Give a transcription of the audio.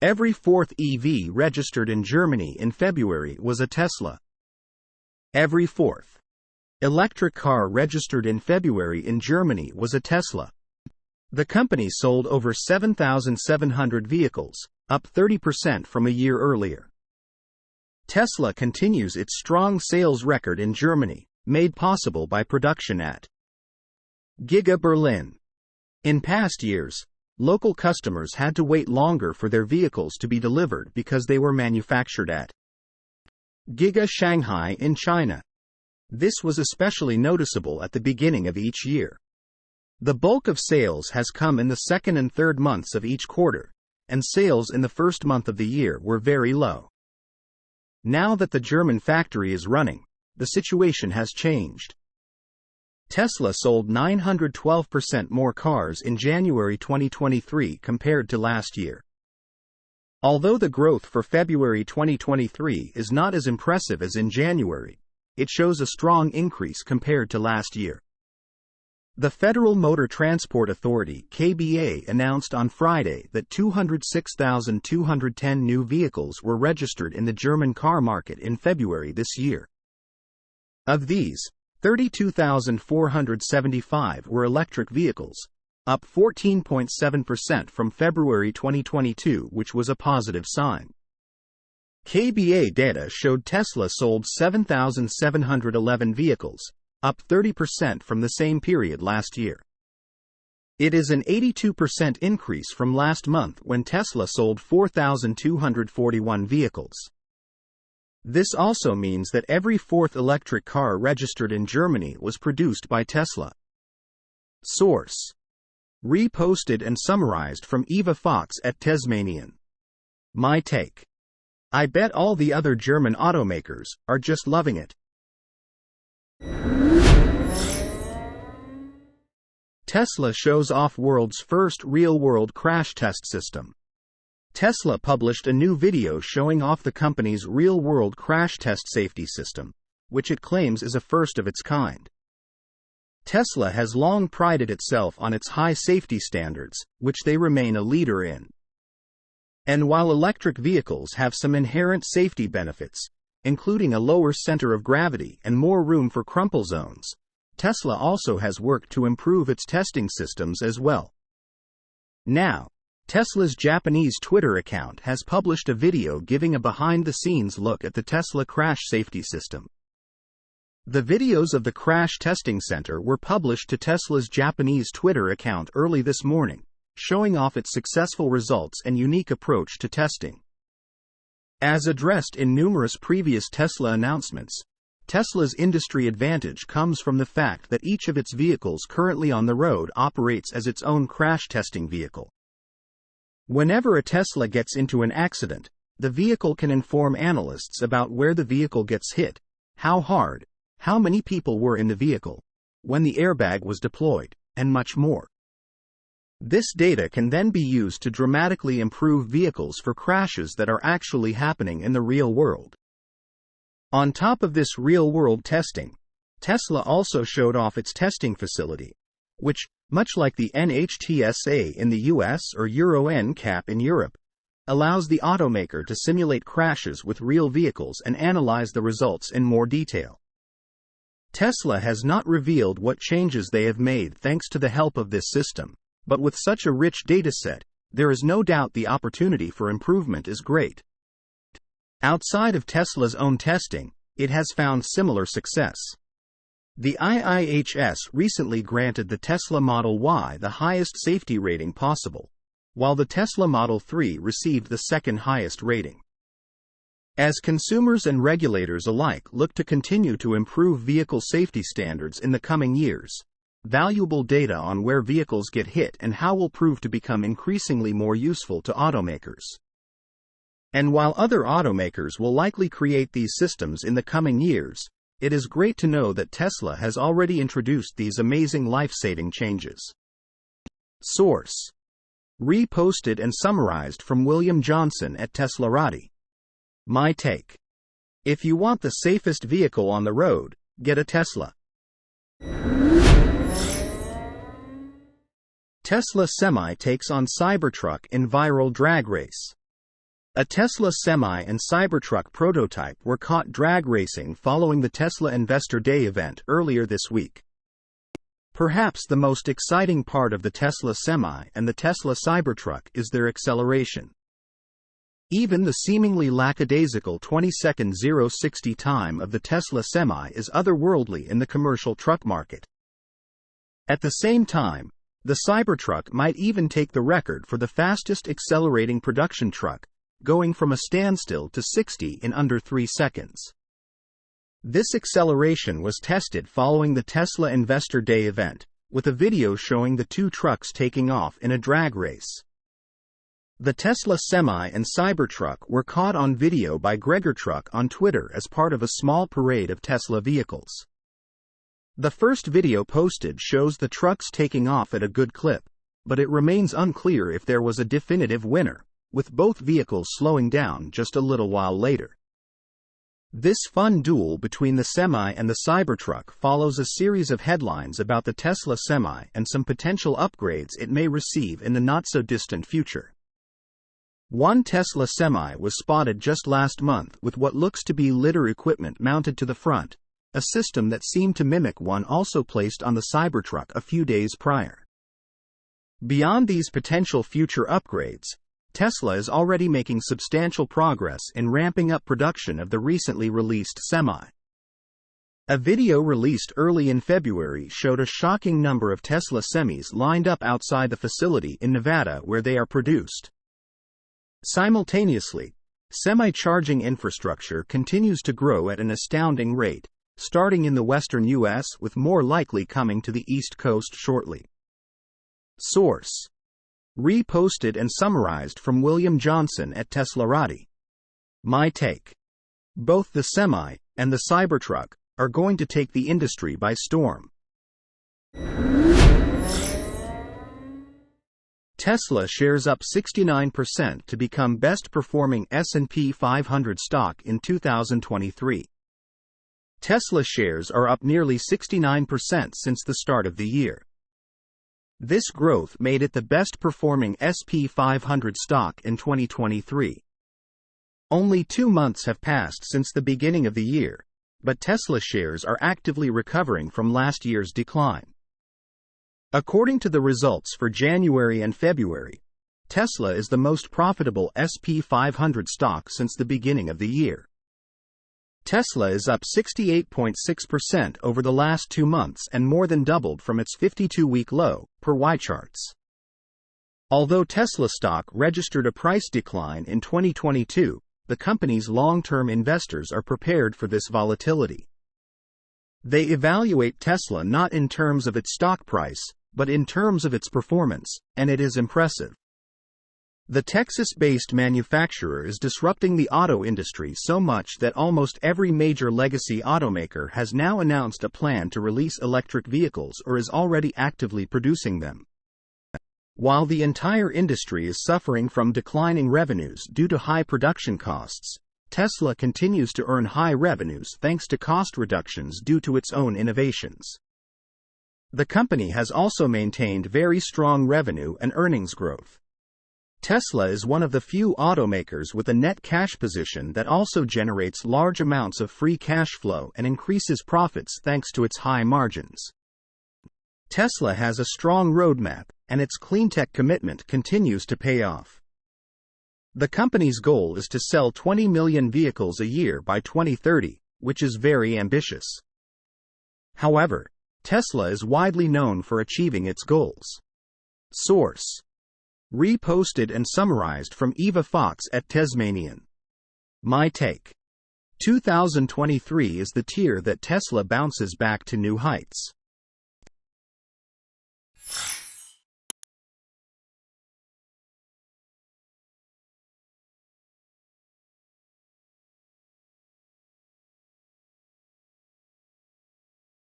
Every fourth EV registered in Germany in February was a Tesla. Every fourth electric car registered in February in Germany was a Tesla. The company sold over 7,700 vehicles, up 30% from a year earlier. Tesla continues its strong sales record in Germany, made possible by production at Giga Berlin. In past years, local customers had to wait longer for their vehicles to be delivered because they were manufactured at Giga Shanghai in China. This was especially noticeable at the beginning of each year. The bulk of sales has come in the second and third months of each quarter, and sales in the first month of the year were very low. Now that the German factory is running, the situation has changed. Tesla sold 912% more cars in January 2023 compared to last year. Although the growth for February 2023 is not as impressive as in January, it shows a strong increase compared to last year. The Federal Motor Transport Authority (KBA) announced on Friday that 206,210 new vehicles were registered in the German car market in February this year. Of these, 32,475 were electric vehicles, up 14.7% from February 2022, which was a positive sign. KBA data showed Tesla sold 7,711 vehicles, up 30% from the same period last year. It is an 82% increase from last month when Tesla sold 4,241 vehicles. This also means that every fourth electric car registered in Germany was produced by Tesla. Source: reposted and summarized from Eva Fox at Tasmanian. My take: I bet all the other German automakers are just loving it. Tesla shows off world's first RealWorld crash test system. Tesla published a new video showing off the company's RealWorld crash test safety system, which it claims is a first of its kind. Tesla has long prided itself on its high safety standards, which they remain a leader in. And while electric vehicles have some inherent safety benefits, including a lower center of gravity and more room for crumple zones, Tesla also has worked to improve its testing systems as well. Now, Tesla's Japanese Twitter account has published a video giving a behind-the-scenes look at the Tesla crash safety system. The videos of the crash testing center were published to Tesla's Japanese Twitter account early this morning, showing off its successful results and unique approach to testing. As addressed in numerous previous Tesla announcements, Tesla's industry advantage comes from the fact that each of its vehicles currently on the road operates as its own crash testing vehicle. Whenever a Tesla gets into an accident, the vehicle can inform analysts about where the vehicle gets hit, how hard, how many people were in the vehicle, when the airbag was deployed, and much more. This data can then be used to dramatically improve vehicles for crashes that are actually happening in the real world. On top of this real-world testing, Tesla also showed off its testing facility, which, much like the NHTSA in the US or Euro NCAP in Europe, allows the automaker to simulate crashes with real vehicles and analyze the results in more detail. Tesla has not revealed what changes they have made thanks to the help of this system, but with such a rich dataset, there is no doubt the opportunity for improvement is great. Outside of Tesla's own testing, it has found similar success. The IIHS recently granted the Tesla Model Y the highest safety rating possible, while the Tesla Model 3 received the second highest rating. As consumers and regulators alike look to continue to improve vehicle safety standards in the coming years, valuable data on where vehicles get hit and how will prove to become increasingly more useful to automakers. And while other automakers will likely create these systems in the coming years, it is great to know that Tesla has already introduced these amazing life-saving changes. Source: reposted and summarized from William Johnson at Teslarati. My take: if you want the safest vehicle on the road, get a Tesla. Tesla Semi takes on Cybertruck in viral drag race. A Tesla Semi and Cybertruck prototype were caught drag racing following the Tesla Investor Day event earlier this week. Perhaps the most exciting part of the Tesla Semi and the Tesla Cybertruck is their acceleration. Even the seemingly lackadaisical 20-second 0-60 time of the Tesla Semi is otherworldly in the commercial truck market. At the same time, the Cybertruck might even take the record for the fastest accelerating production truck, going from a standstill to 60 in under 3 seconds. This acceleration was tested following the Tesla Investor Day event, with a video showing the two trucks taking off in a drag race. The Tesla Semi and Cybertruck were caught on video by GregorTruck on Twitter as part of a small parade of Tesla vehicles. The first video posted shows the trucks taking off at a good clip, but it remains unclear if there was a definitive winner, with both vehicles slowing down just a little while later. This fun duel between the Semi and the Cybertruck follows a series of headlines about the Tesla Semi and some potential upgrades it may receive in the not-so-distant future. One Tesla Semi was spotted just last month with what looks to be litter equipment mounted to the front, a system that seemed to mimic one also placed on the Cybertruck a few days prior. Beyond these potential future upgrades, Tesla is already making substantial progress in ramping up production of the recently released Semi. A video released early in February showed a shocking number of Tesla Semis lined up outside the facility in Nevada where they are produced. Simultaneously, semi-charging infrastructure continues to grow at an astounding rate, starting in the western U.S. with more likely coming to the East Coast shortly. Source: reposted and summarized from William Johnson at Teslarati. My take: both the Semi and the Cybertruck are going to take the industry by storm. Tesla shares up 69% to become best-performing S&P 500 stock in 2023. Tesla shares are up nearly 69% since the start of the year. This growth made it the best-performing S&P 500 stock in 2023. Only 2 months have passed since the beginning of the year, but Tesla shares are actively recovering from last year's decline. According to the results for January and February, Tesla is the most profitable S&P 500 stock since the beginning of the year. Tesla is up 68.6% over the last 2 months and more than doubled from its 52-week low, per YCharts. Although Tesla stock registered a price decline in 2022, the company's long-term investors are prepared for this volatility. They evaluate Tesla not in terms of its stock price, but in terms of its performance, and it is impressive. The Texas-based manufacturer is disrupting the auto industry so much that almost every major legacy automaker has now announced a plan to release electric vehicles or is already actively producing them. While the entire industry is suffering from declining revenues due to high production costs, Tesla continues to earn high revenues thanks to cost reductions due to its own innovations. The company has also maintained very strong revenue and earnings growth. Tesla is one of the few automakers with a net cash position that also generates large amounts of free cash flow and increases profits thanks to its high margins. Tesla has a strong roadmap, and its cleantech commitment continues to pay off. The company's goal is to sell 20 million vehicles a year by 2030, which is very ambitious. However, Tesla is widely known for achieving its goals. Source: reposted and summarized from Eva Fox at Tesmanian. My take: 2023 is the year that Tesla bounces back to new heights.